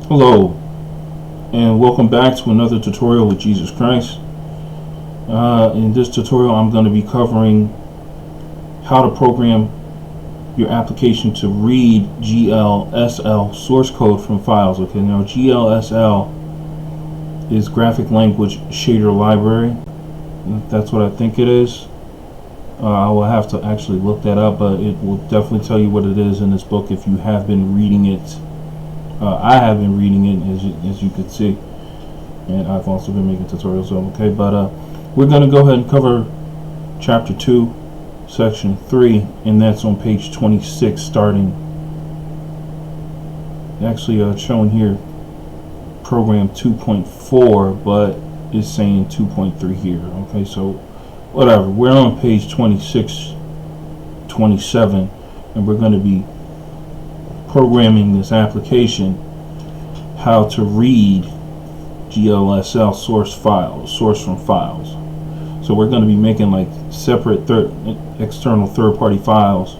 Hello, and welcome back to another tutorial with Jesus Christ. In this tutorial, I'm going to be covering how to program your application to read GLSL source code from files. Okay, now GLSL is Graphic Language Shader Library. That's what I think it is. I will have to actually look that up, but it will definitely tell you what it is in this book if you have been reading it. I have been reading it, as you can see, and I've also been making tutorials on it. Okay, but we're going to go ahead and cover Chapter 2, Section 3, and that's on page 26, starting. Actually, shown here, program 2.4, but it's saying 2.3 here. Okay, so whatever. We're on page 26, 27, and we're going to be programming this application how to read GLSL source from files. So we're going to be making like separate external third-party files,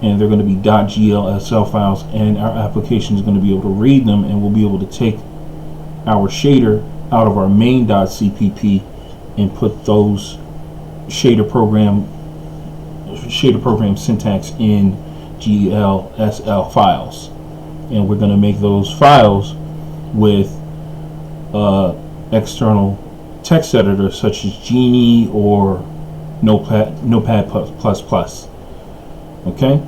and they're going to be .glsl files, and our application is going to be able to read them, and we'll be able to take our shader out of our main.cpp and put those shader program syntax in GLSL files, and we're going to make those files with external text editors such as Genie or Notepad++. Okay,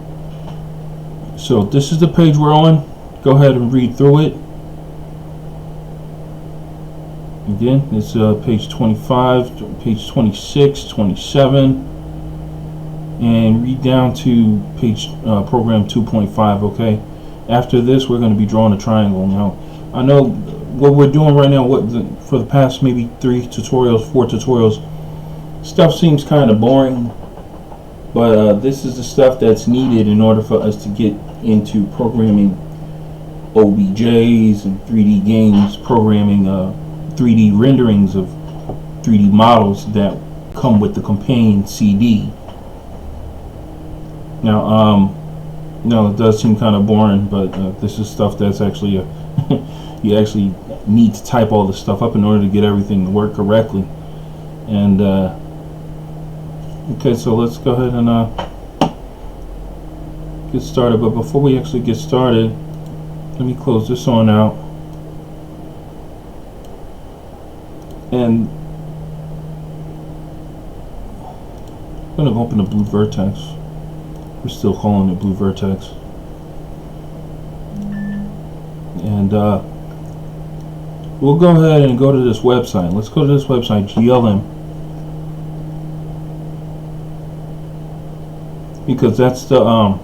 so this is the page we're on. Go ahead and read through it. Again, it's page 25, page 26, 27. And read down to page program 2.5. Okay, after this we're going to be drawing a triangle. Now I know what we're doing right now, for the past maybe 4 tutorials, stuff seems kind of boring, but this is the stuff that's needed in order for us to get into programming OBJs and 3D games, programming 3D renderings of 3D models that come with the companion CD. Now, no, it does seem kind of boring, but this is stuff that's actually you actually need to type all this stuff up in order to get everything to work correctly. And okay, so let's go ahead and get started. But before we actually get started, let me close this on out, and I'm going to open the blue vertex. We're still calling it blue vertex, and we'll go ahead and go to this website. Let's go to this website, GLM, because that's the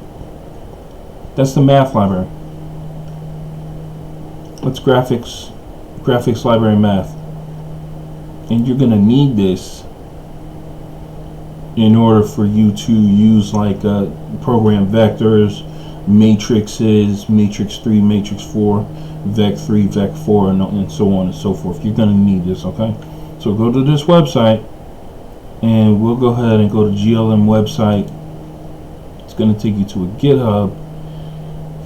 math library. That's graphics library math, and you're gonna need this in order for you to use like program vectors, matrices, matrix 3, matrix 4, vec 3, vec 4, and so on and so forth. You're going to need this. Okay, so go to this website, and we'll go ahead and go to GLM website. It's going to take you to a GitHub.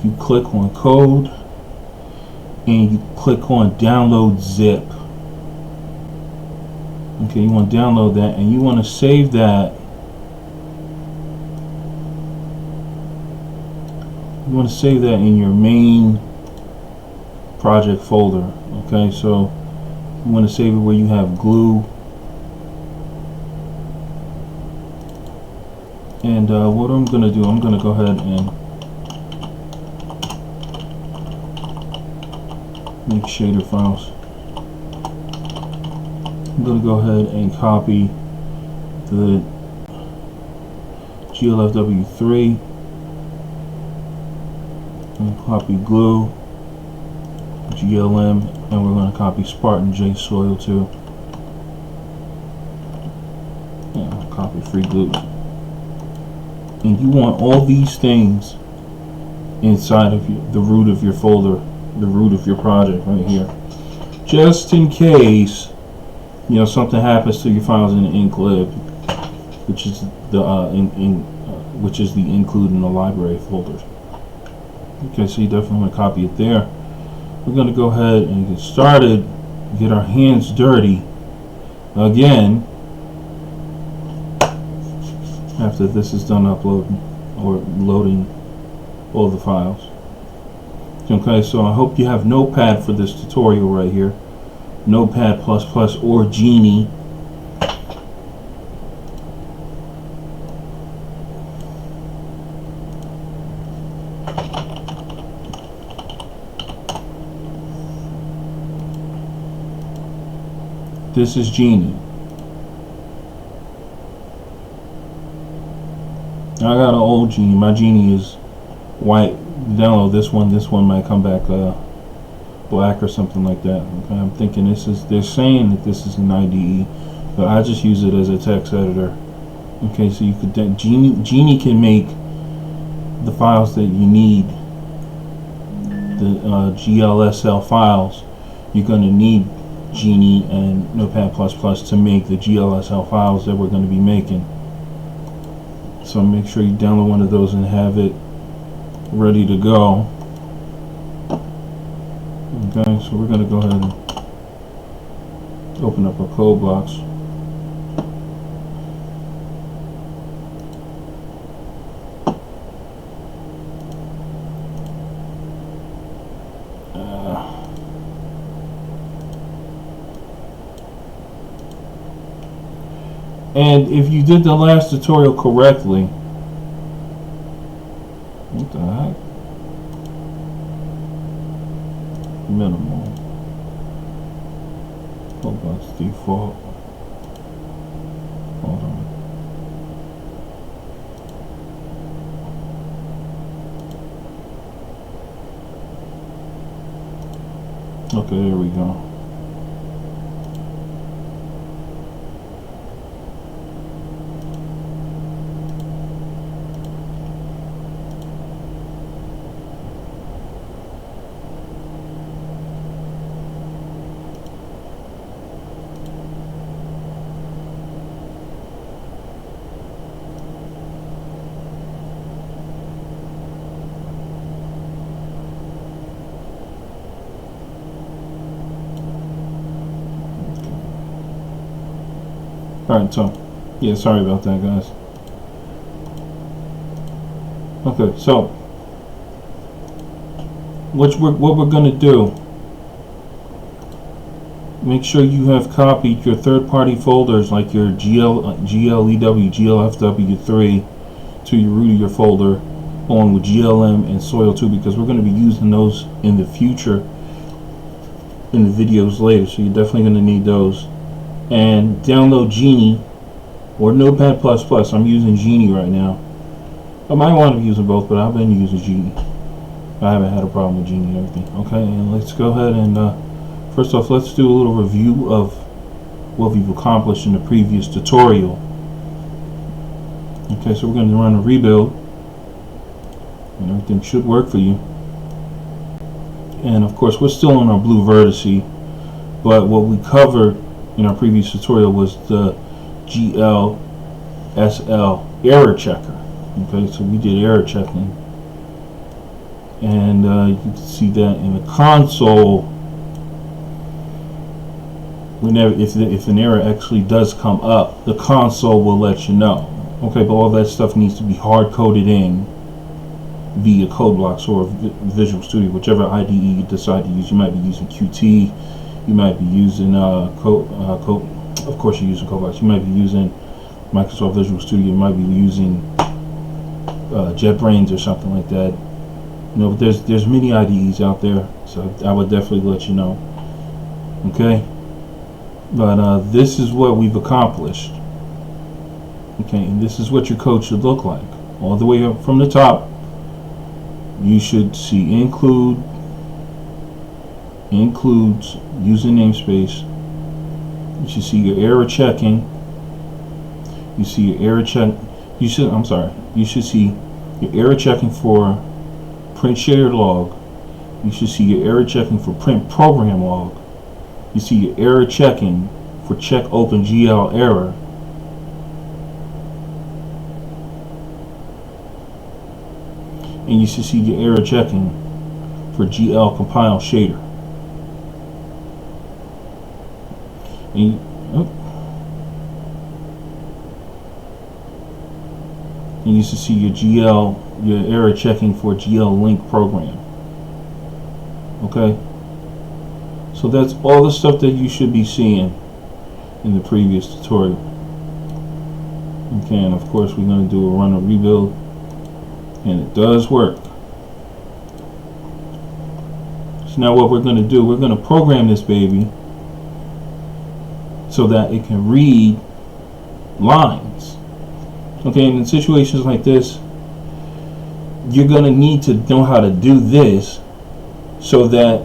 You click on code, and you click on download zip. Okay, you want to download that, and you want to save that. You want to save that in your main project folder. Okay, so you want to save it where you have glue. And what I'm going to do, I'm going to go ahead and make shader files. I'm going to go ahead and copy the GLFW3 and copy glue, GLM, and we're going to copy Spartan JSoil too. Yeah, copy free glue. And you want all these things inside of the root of your folder, the root of your project right here, just in case something happens to your files in the inclib, which is the include in the library folder. Okay, so you definitely want to copy it there. we're going to go ahead and get started, get our hands dirty again after this is done uploading or loading all the files. Okay, so I hope you have Notepad for this tutorial right here. Notepad++ or Genie. This is Genie. I got an old Genie. My Genie is white. Download this one might come back black or something like that. Okay, I'm thinking they're saying that this is an IDE, but I just use it as a text editor. Okay, so you could Genie can make the files that you need, the GLSL files. You're going to need Genie and Notepad++ to make the GLSL files that we're going to be making. So make sure you download one of those and have it ready to go. Okay, so we're going to go ahead and open up our code blocks. And if you did the last tutorial correctly, what the heck? Minimal. Code blocks default. Hold on. Okay, there we go. Alright, so, yeah, sorry about that, guys. Okay, so, what we're going to do, make sure you have copied your third-party folders, like your GLEW, GLFW3, to your root of your folder, along with GLM and Soil 2, because we're going to be using those in the future, in the videos later, so you're definitely going to need those. And download Genie or Notepad++. I'm using Genie right now. I might want to be using both, but I've been using Genie. I haven't had a problem with Genie and everything. Okay, and let's go ahead and first off, let's do a little review of what we've accomplished in the previous tutorial. Okay, so we're going to run a rebuild, and everything should work for you. And of course, we're still on our blue vertice, but what we covered in our previous tutorial was the GLSL error checker. Okay, so we did error checking, and you can see that in the console. Whenever if an error actually does come up, the console will let you know. Okay, but all that stuff needs to be hard coded in via code blocks or Visual Studio, whichever IDE you decide to use. You might be using Qt. You might be using of course you're using Codeblocks. You might be using Microsoft Visual Studio. You might be using JetBrains or something like that. You know, but there's many IDEs out there, so I would definitely let you know. Okay, but this is what we've accomplished. Okay, and this is what your code should look like. All the way up from the top, you should see includes using namespace. You should see your error checking. You see your error check. You should see your error checking for print shader log. You should see your error checking for print program log. You see your error checking for check open GL error. And you should see your error checking for GL compile shader. And you used to see your error checking for GL link program. Okay, so that's all the stuff that you should be seeing in the previous tutorial. Okay, and of course we're going to do a run or rebuild, and it does work. So now what we're going to do, we're going to program this baby so that it can read lines. Okay, and in situations like this, you're going to need to know how to do this so that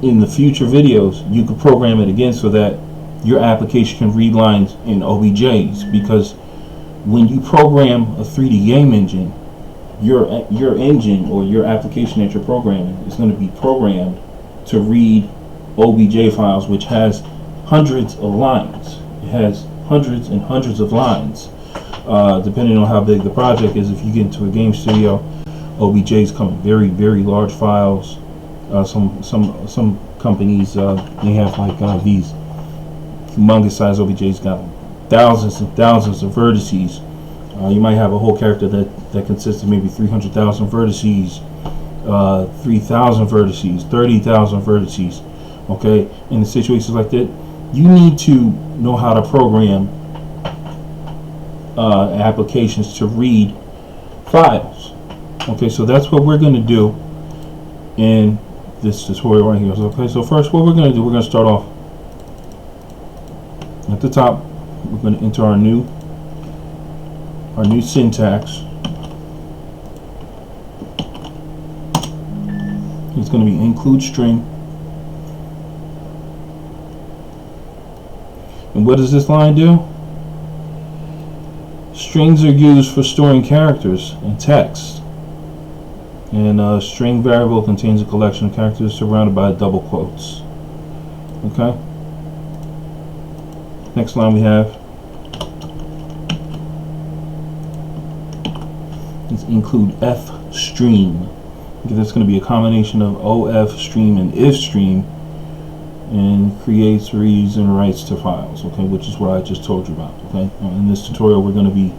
in the future videos you can program it again so that your application can read lines in OBJs. Because when you program a 3D game engine, your engine or your application that you're programming is going to be programmed to read OBJ files, which has hundreds of lines. It has hundreds and hundreds of lines, depending on how big the project is. If you get into a game studio, OBJs come in very, very large files. Some companies they have like these humongous size OBJs, got thousands and thousands of vertices. You might have a whole character that consists of maybe 300,000 vertices, 3,000 vertices, 30,000 vertices. Okay, in situations like that, you need to know how to program applications to read files. Okay, so that's what we're going to do in this tutorial right here. Okay, so first what we're going to do, we're going to start off at the top. We're going to enter our new syntax. It's going to be include string. And what does this line do? Strings are used for storing characters and text. And a string variable contains a collection of characters surrounded by double quotes. Okay. Next line we have is include f stream. Okay, that's going to be a combination of OF stream and if stream, and creates, reads, and writes to files. Okay, which is what I just told you about. Okay, in this tutorial we're going to be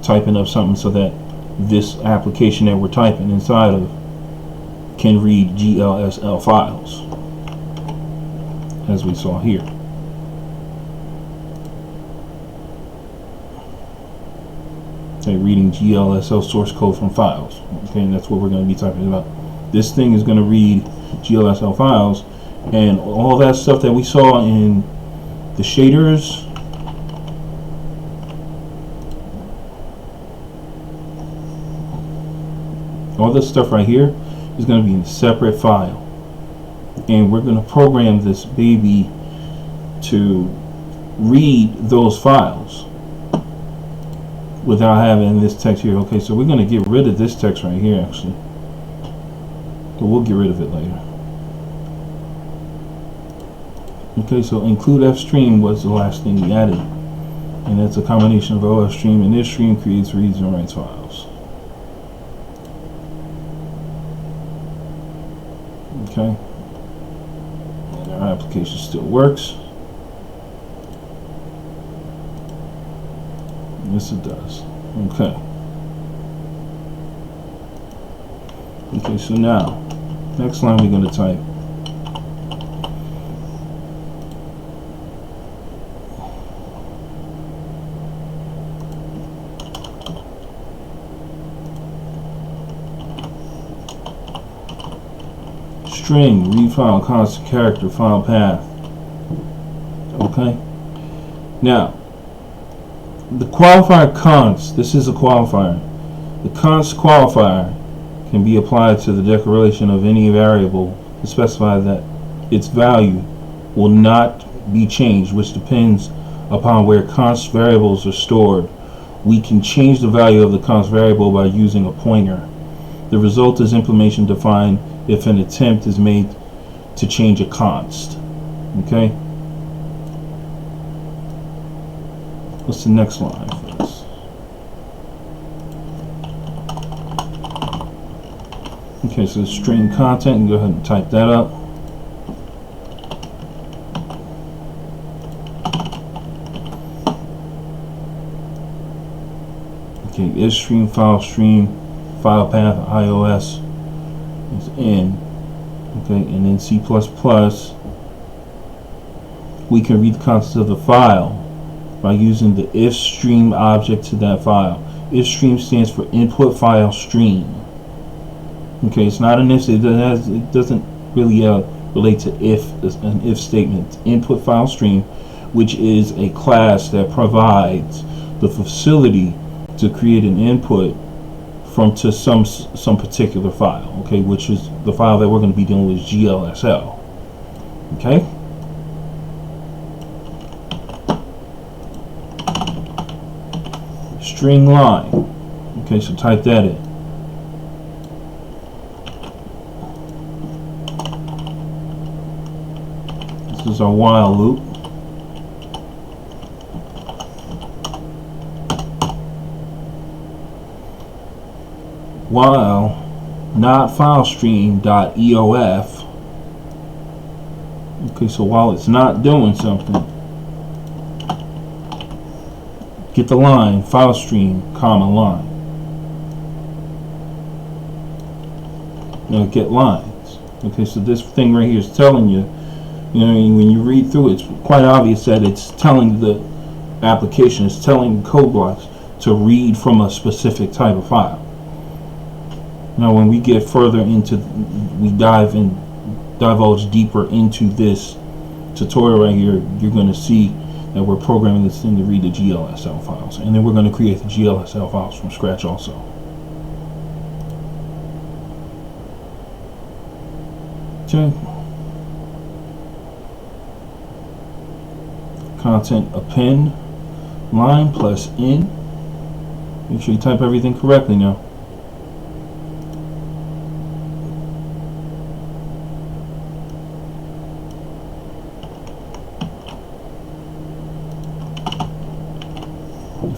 typing up something so that this application that we're typing inside of can read GLSL files, as we saw here. Okay, reading GLSL source code from files. Okay, and that's what we're going to be typing about. This thing is going to read GLSL files, and all that stuff that we saw in the shaders, all this stuff right here is going to be in a separate file, and we're going to program this baby to read those files without having this text here. Okay, so we're going to get rid of this text right here actually, but we'll get rid of it later. Okay, so include f stream was the last thing we added, and that's a combination of OF stream and if stream creates, reads, and writes files. Okay, and our application still works. Yes, it does. Okay. Okay, so now, next line we're going to type string, read file, constant character, file path. Okay. Now, the qualifier const, this is a qualifier. The const qualifier can be applied to the declaration of any variable to specify that its value will not be changed, which depends upon where const variables are stored. We can change the value of the const variable by using a pointer. The result is implementation defined if an attempt is made to change a const. Okay? What's the next line for this? Okay, so string content, and go ahead and type that up. Okay, if stream, file path, iOS is in. Okay, and then C++, we can read the contents of the file by using the if stream object to that file. If stream stands for input file stream. Okay, it's not an if, it doesn't really relate to an if statement. It's input file stream, which is a class that provides the facility to create an input to some particular file, okay, which is the file that we're going to be dealing with, GLSL. Okay. String line. Okay, so type that in. This is our while loop. While not file stream dot EOF. Okay, so while it's not doing something, get the line file stream comma line. Now get lines. Okay, so this thing right here is telling you, when you read through it, it's quite obvious that it's telling the application, it's telling code blocks to read from a specific type of file. Now, when we get further into, we divulge deeper into this tutorial right here, you're going to see that we're programming this thing to read the GLSL files, and then we're going to create the GLSL files from scratch also. Okay. Content append line plus in. Make sure you type everything correctly now.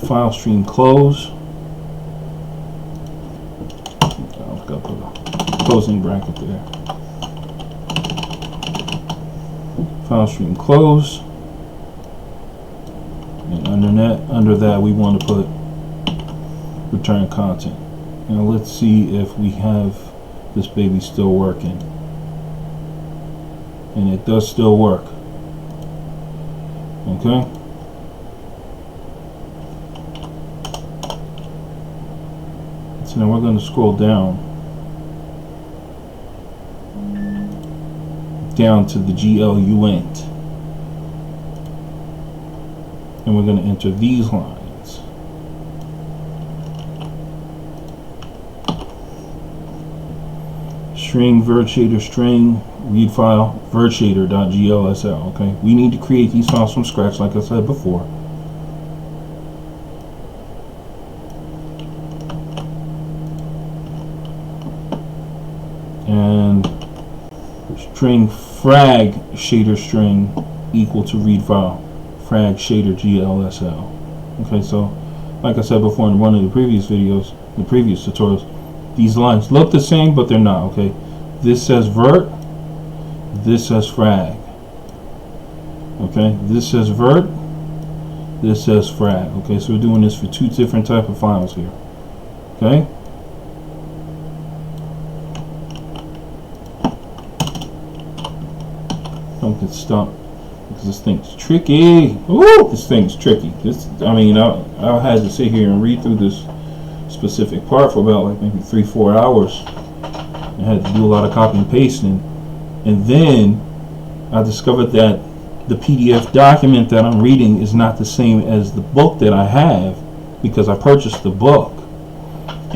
File stream close. I've got to put a closing bracket there. File stream close. And under that we want to put return content. Now let's see if we have this baby still working. And it does still work. Okay. So now we're going to scroll down to the GLUint, and we're going to enter these lines. String virtshader string read file virtshader.glsl. Okay, we need to create these files from scratch, like I said before. And string frag shader string equal to read file frag shader GLSL. Okay, so like I said before in one of the previous videos, the previous tutorials, these lines look the same, but they're not. Okay, this says vert, this says frag. Okay, this says vert, this says frag. Okay, so we're doing this for two different type of files here. Okay. Don't get stuck because this thing's tricky. Ooh, this thing's tricky. I had to sit here and read through this specific part for about like maybe 3-4 hours. I had to do a lot of copy and pasting, and then I discovered that the PDF document that I'm reading is not the same as the book that I have, because I purchased the book,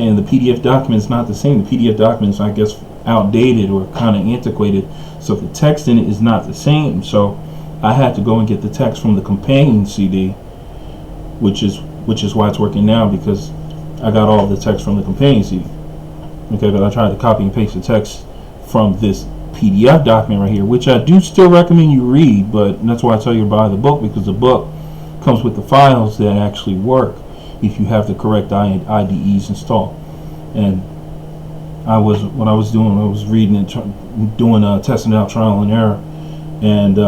and the PDF document is not the same. The PDF document is, I guess, outdated or kind of antiquated, so the text in it is not the same. So I had to go and get the text from the companion CD, which is why it's working now, because I got all the text from the companion CD. Okay, but I tried to copy and paste the text from this PDF document right here, which I do still recommend you read, but that's why I tell you to buy the book, because the book comes with the files that actually work if you have the correct IDEs installed. And I was reading and doing testing out, trial and error, and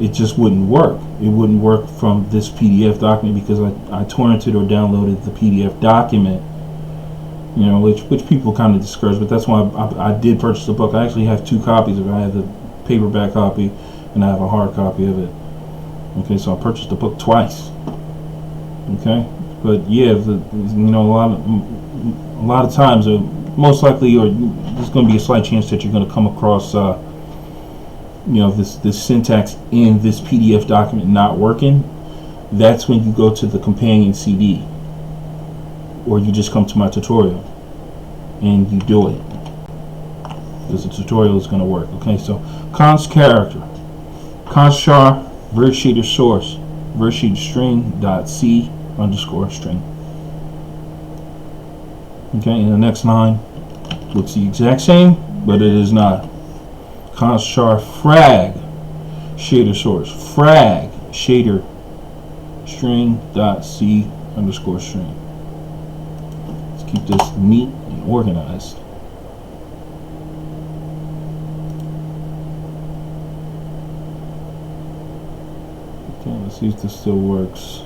it just wouldn't work. It wouldn't work from this PDF document because I torrented or downloaded the PDF document, you know, which people kind of discourage, but that's why I did purchase the book. I actually have two copies of it. I have the paperback copy and I have a hard copy of it. Okay, so I purchased the book twice. Okay, but yeah, you know, a lot of times, most likely, or there's going to be a slight chance that you're going to come across, you know, this syntax in this PDF document not working. That's when you go to the companion CD, or you just come to my tutorial and you do it, because the tutorial is going to work. Okay, so const character, const char vert shader source vert shader string dot c underscore string. Okay, and the next line looks the exact same, but it is not. Const char frag shader source frag shader string dot c underscore string. Let's keep this neat and organized. Okay, let's see if this still works.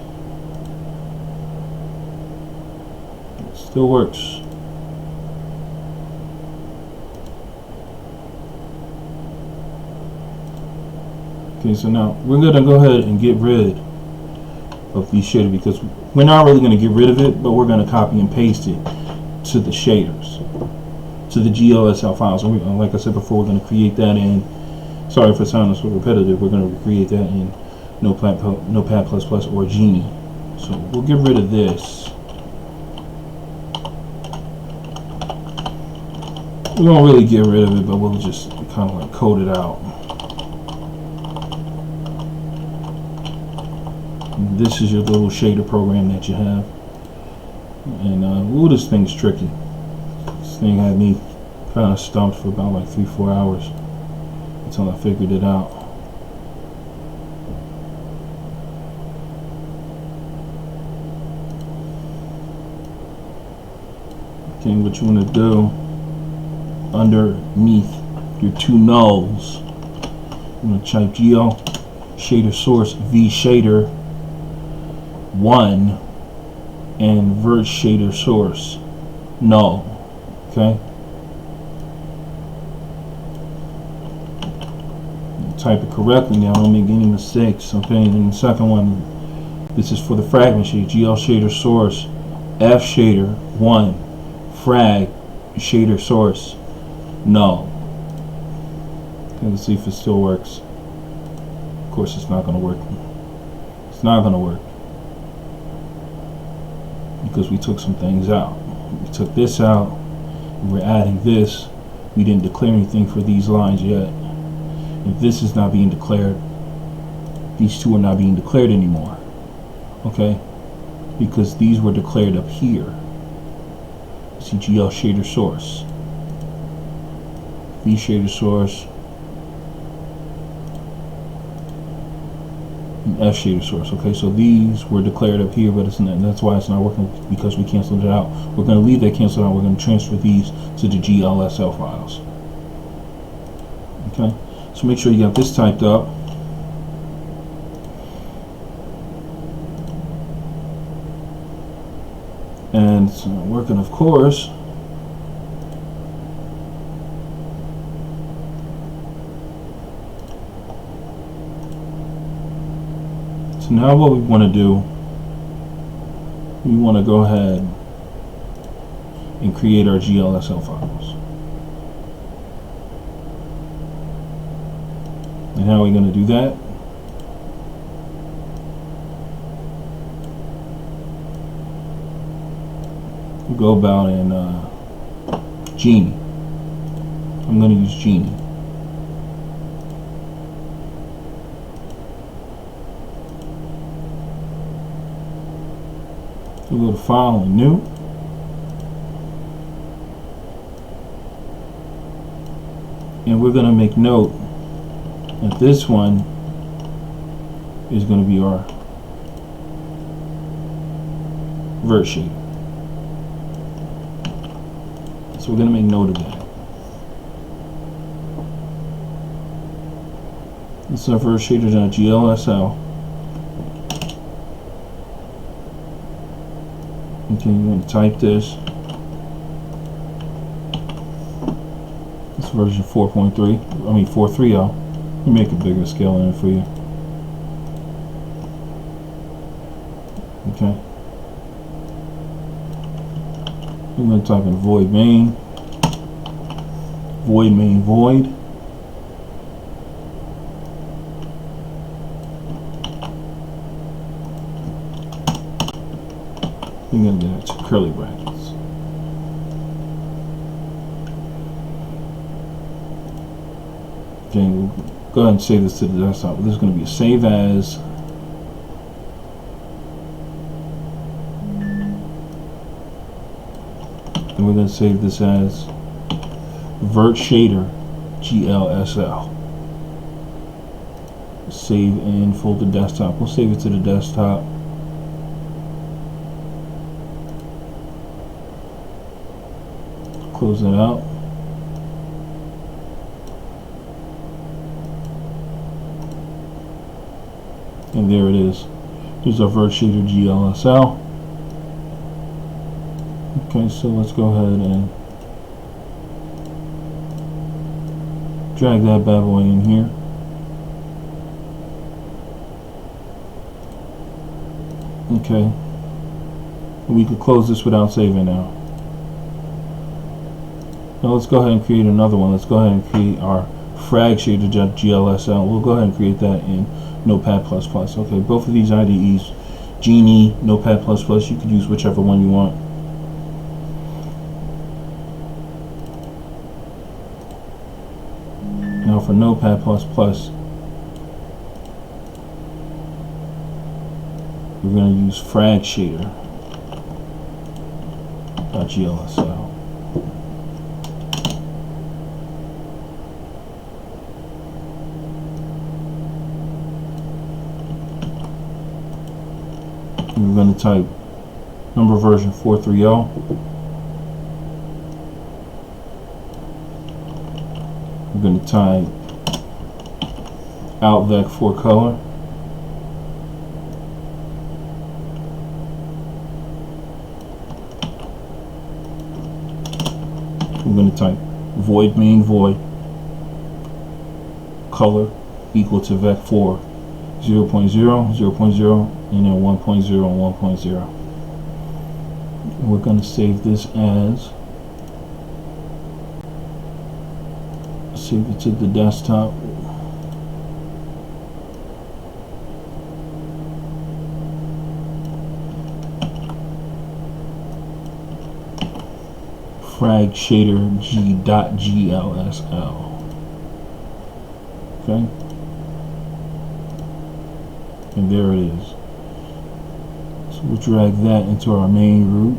It still works. Okay, so now we're going to go ahead and get rid of these shaders, because we're not really going to get rid of it, but we're going to copy and paste it to the shaders, to the GLSL files. And like I said before, we're going to create that in, sorry for sounding so repetitive, we're going to create that in Notepad++ or Genie. So we'll get rid of this. We won't really get rid of it, but we'll just kind of like code it out. And this is your little shader program that you have. And ooh, this thing's tricky. This thing had me kind of stumped for about like 3-4 hours until I figured it out. Okay, what you want to do, underneath your two nulls, I'm going to type GL shader source v shader 1 and vert shader source null. Okay, type it correctly now, don't make any mistakes. Okay, and then the second one, this is for the fragment shader, GL shader source f shader 1 frag shader source null. Okay, let's see if it still works. Of course it's not going to work. It's not going to work because we took some things out. We took this out, we're adding this. We didn't declare anything for these lines yet. If this is not being declared, these two are not being declared anymore. Okay, because these were declared up here. See, GL shader source, V shader source, and F shader source. Okay, so these were declared up here, but it's not, that's why it's not working, because we canceled it out. We're going to leave that canceled out. We're going to transfer these to the GLSL files. Okay, so make sure you got this typed up. And it's not working, of course. So now what we want to do, we want to go ahead and create our GLSL files. And how are we going to do that? We'll go about in Genie. I'm going to use Genie. We'll go to File and New. And we're going to make note that this one is going to be our vert shader. So we're going to make note of that. This is our first shader.glsl. Okay, you're going to type this. It's version 4.3, You make a bigger scale in it for you. Okay. We're going to type in void main, void. We're going to get to curly brackets. Okay, we'll go ahead and save this to the desktop. This is going to be a save as. And we're going to save this as Vert Shader GLSL. Save in folder desktop. We'll save it to the desktop. Close that out. And there it is. Here's our Vert Shader GLSL. Okay, so let's go ahead and drag that bad boy in here. Okay. We could close this without saving now. Now let's go ahead and create another one. Let's go ahead and create our frag shader.glsl. We'll go ahead and create that in Notepad++. Okay, both of these IDEs, Genie, Notepad++, you could use whichever one you want. Now for Notepad++, we're going to use frag shader.glsl. We're going to type number version 430. We're going to type outvec for color. We're going to type void main void color equal to vec4 0.0, 0.0, and then 1.0 and 1.0. We're going to save this as, save it to the desktop. Frag shader g.glsl. Okay, and there it is. So we'll drag that into our main root.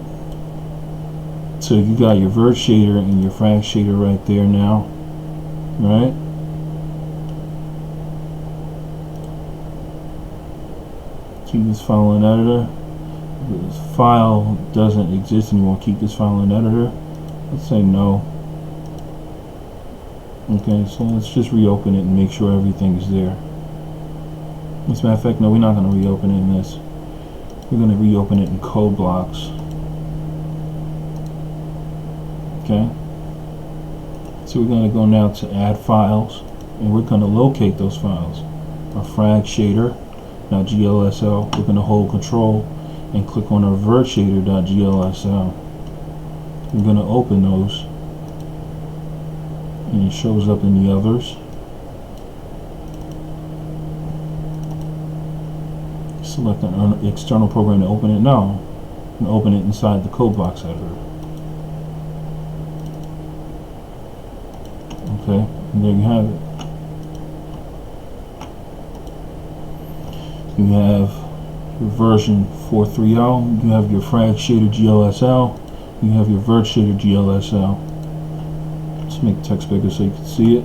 So you got your vert shader and your frag shader right there now, right? Keep this file in editor. This file doesn't exist anymore. Keep this file in editor. Let's say no. Okay, so let's just reopen it and make sure everything is there. As a matter of fact, no, we're not going to reopen it in this. We're going to reopen it in code blocks. Okay. So we're going to go now to add files, and we're going to locate those files. Our frag shader.glsl. We're going to hold control and click on our vert shader.glsl. We're going to open those, and it shows up in the others. Select an external program to open it now, and open it inside the code blocks editor. Okay, and there you have it. You have your version 430, you have your frag shader GLSL, you have your vert shader GLSL. Let's make the text bigger so you can see it.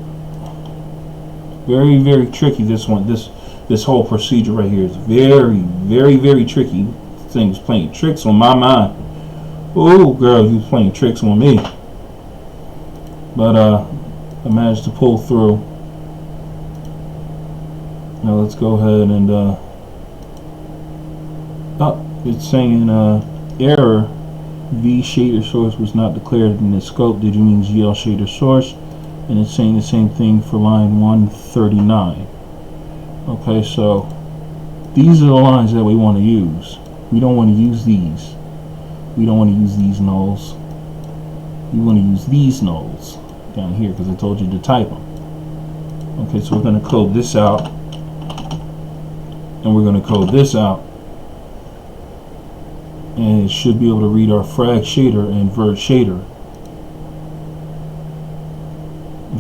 Very, very tricky, this one. This whole procedure right here is very, very, very tricky. This thing's playing tricks on my mind. Oh, girl, you playing tricks on me. But I managed to pull through. Now let's go ahead and it's saying error, V shader source was not declared in the scope. Did you mean GL shader source? And it's saying the same thing for line 139. Okay, so these are the lines that we want to use. We don't want to use these. We don't want to use these nulls. We want to use these nulls down here because I told you to type them. Okay, so we're going to code this out, and we're going to code this out, and it should be able to read our frag shader and vert shader.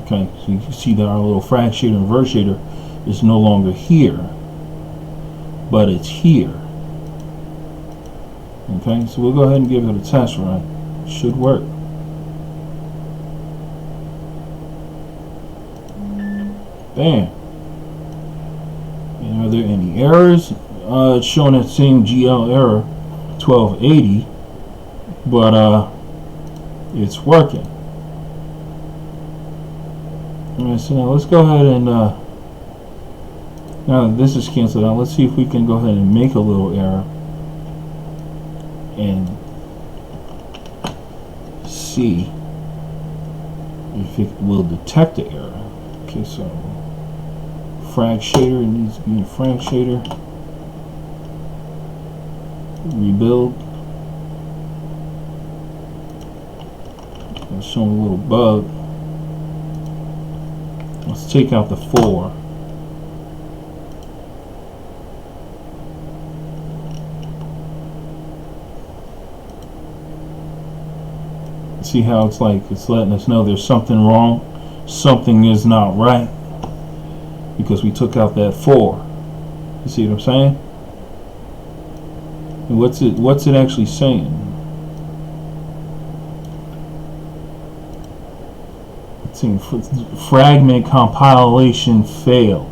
Okay, so you can see that our little frag shader and vert shader is no longer here, but it's here. Okay, so we'll go ahead and give it a test run. It should work. Bam. And are there any errors? It's showing that same GL error 1280, but it's working. Alright, so now let's go ahead and now that this is canceled out, let's see if we can go ahead and make a little error and see if it will detect the error. Okay, so frag shader, it needs to be in frag shader. Rebuild. It's showing a little bug. Let's take out the 4. See how it's like it's letting us know there's something wrong, something is not right, because we took out that 4. You see what I'm saying? And what's it actually saying? It's saying fragment compilation failed.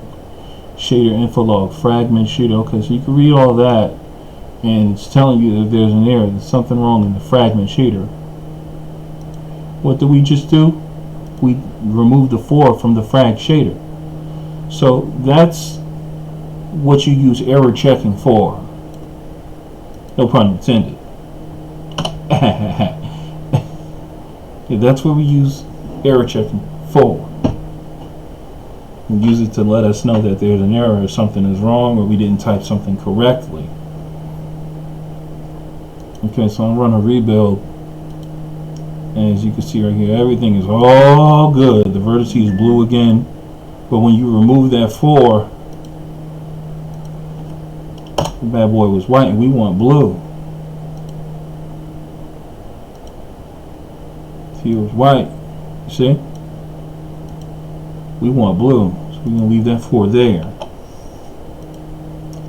Shader info log, fragment shader. Okay, so you can read all that, and it's telling you that there's an error, there's something wrong in the fragment shader. What did we just do? We removed the 4 from the frag shader. So that's what you use error checking for. No pun intended. Yeah, that's what we use error checking for. We use it to let us know that there's an error or something is wrong or we didn't type something correctly. Okay, so I'm running a rebuild. And as you can see right here, everything is all good. The vertex is blue again. But when you remove that 4, the bad boy was white and we want blue. See, it was white. You see? We want blue. So we're going to leave that 4 there.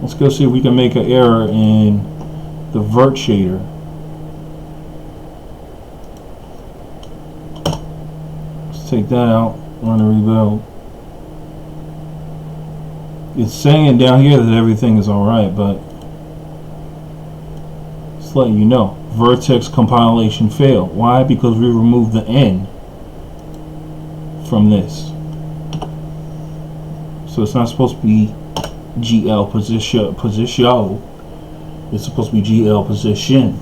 Let's go see if we can make an error in the vert shader. Take that out, run a rebuild. It's saying down here that everything is alright, but just letting you know, vertex compilation failed. Why? Because we removed the N from this. So it's not supposed to be GL position. It's supposed to be GL position.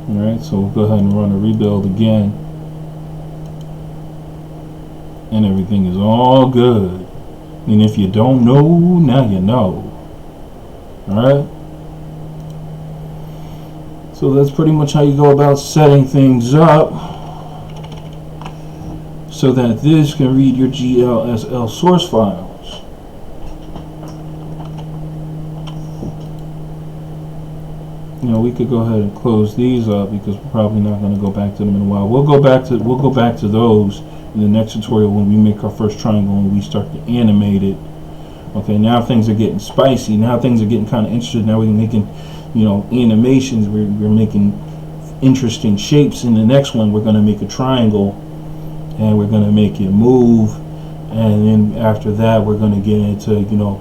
Alright, so we'll go ahead and run a rebuild again. And everything is all good. And if you don't know, now you know. Alright? So that's pretty much how you go about setting things up so that this can read your GLSL source files. You know, we could go ahead and close these up because we're probably not going to go back to them in a while. We'll go back to those in the next tutorial when we make our first triangle and we start to animate it. Okay, now things are getting spicy. Now things are getting kind of interesting. Now we're making, you know, animations. We're making interesting shapes. In the next one, we're going to make a triangle and we're going to make it move. And then after that, we're going to get into, you know,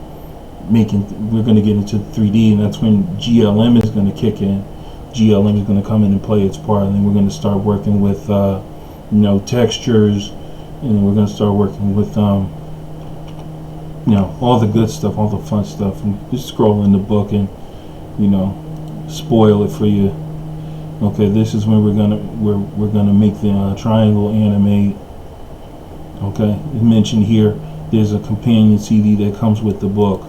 we're going to get into 3D, and that's when GLM is going to kick in. GLM is going to come in and play its part, and then we're going to start working with textures, and then we're going to start working with all the good stuff, all the fun stuff, and just scroll in the book and spoil it for you. Okay, this is when we're gonna make the triangle animate. Okay, mentioned here, there's a companion CD that comes with the book.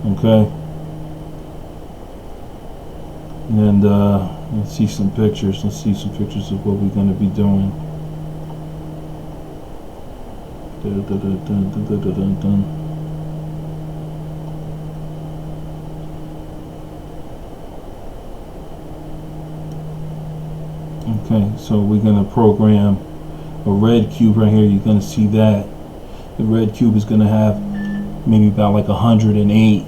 Okay, and let's see some pictures. Let's see some pictures of what we're gonna be doing. Okay, so we're going to program a red cube right here. You're going to see that the red cube is going to have maybe about like 108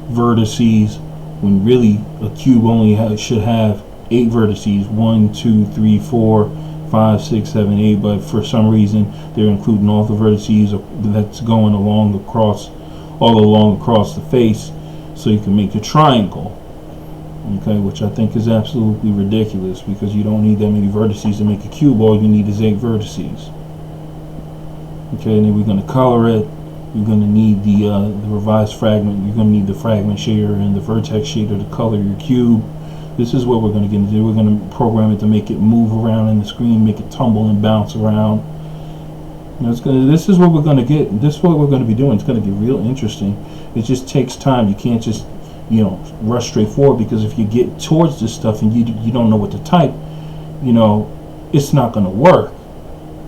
vertices, when really a cube only should have 8 vertices. 1, 2, 3, 4, 5, 6, 7, 8. But for some reason they're including all the vertices that's going all along across the face, so you can make a triangle. Okay, which I think is absolutely ridiculous, because you don't need that many vertices to make a cube. All you need is 8 vertices. Okay, and then we're going to color it. You're going to need the revised fragment. You're going to need the fragment shader and the vertex shader to color your cube. This is what we're going to get into. We're going to program it to make it move around in the screen, make it tumble and bounce around. This is what we're going to get. This is what we're going to be doing. It's going to get real interesting. It just takes time. You can't just rush straight forward, because if you get towards this stuff and you don't know what to type, it's not going to work.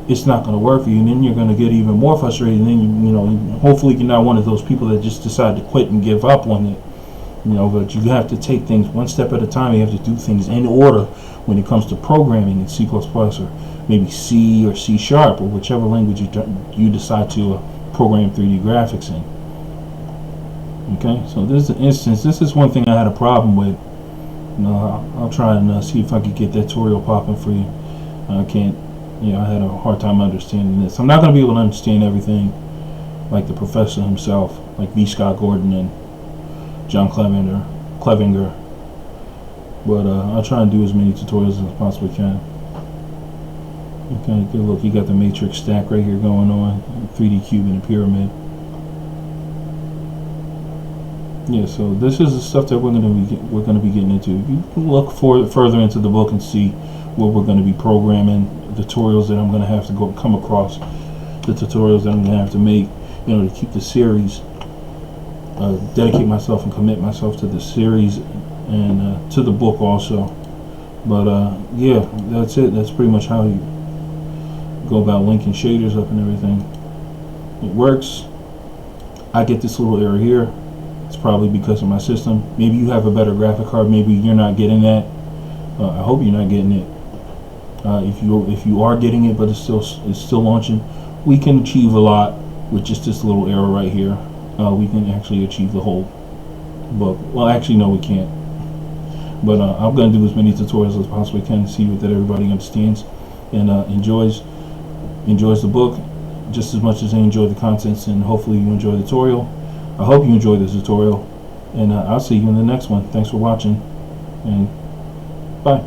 It's not going to work for you, and then you're going to get even more frustrated. And then hopefully you're not one of those people that just decide to quit and give up on it. But you have to take things one step at a time. You have to do things in order when it comes to programming in C++, or maybe C or C#, or whichever language you decide to program 3D graphics in. Okay, so this is an instance. This is one thing I had a problem with. I'll try and see if I could get that tutorial popping for you. I can't. I had a hard time understanding this. I'm not going to be able to understand everything like the professor himself, like V. Scott Gordon and John Clevenger. But I'll try and do as many tutorials as I possibly can. Okay, good look. You got the matrix stack right here going on, 3D cube and a pyramid. Yeah, so this is the stuff that we're going to be getting into. You can look further into the book and see what we're going to be programming, the tutorials that I'm going to have to come across, the tutorials that I'm going to have to make, to keep the series, dedicate myself and commit myself to the series and to the book also. But yeah, that's it. That's pretty much how you go about linking shaders up and everything. It works. I get this little error here. It's probably because of my system. Maybe you have a better graphic card. Maybe you're not getting that. I hope you're not getting it. If you are getting it, but it's still launching, we can achieve a lot with just this little error right here. We can actually achieve the whole book. Well, actually, no, we can't. But I'm going to do as many tutorials as I possibly can to see that everybody understands and enjoys the book just as much as they enjoy the contents. And hopefully you enjoy the tutorial. I hope you enjoyed this tutorial, and I'll see you in the next one. Thanks for watching, and bye.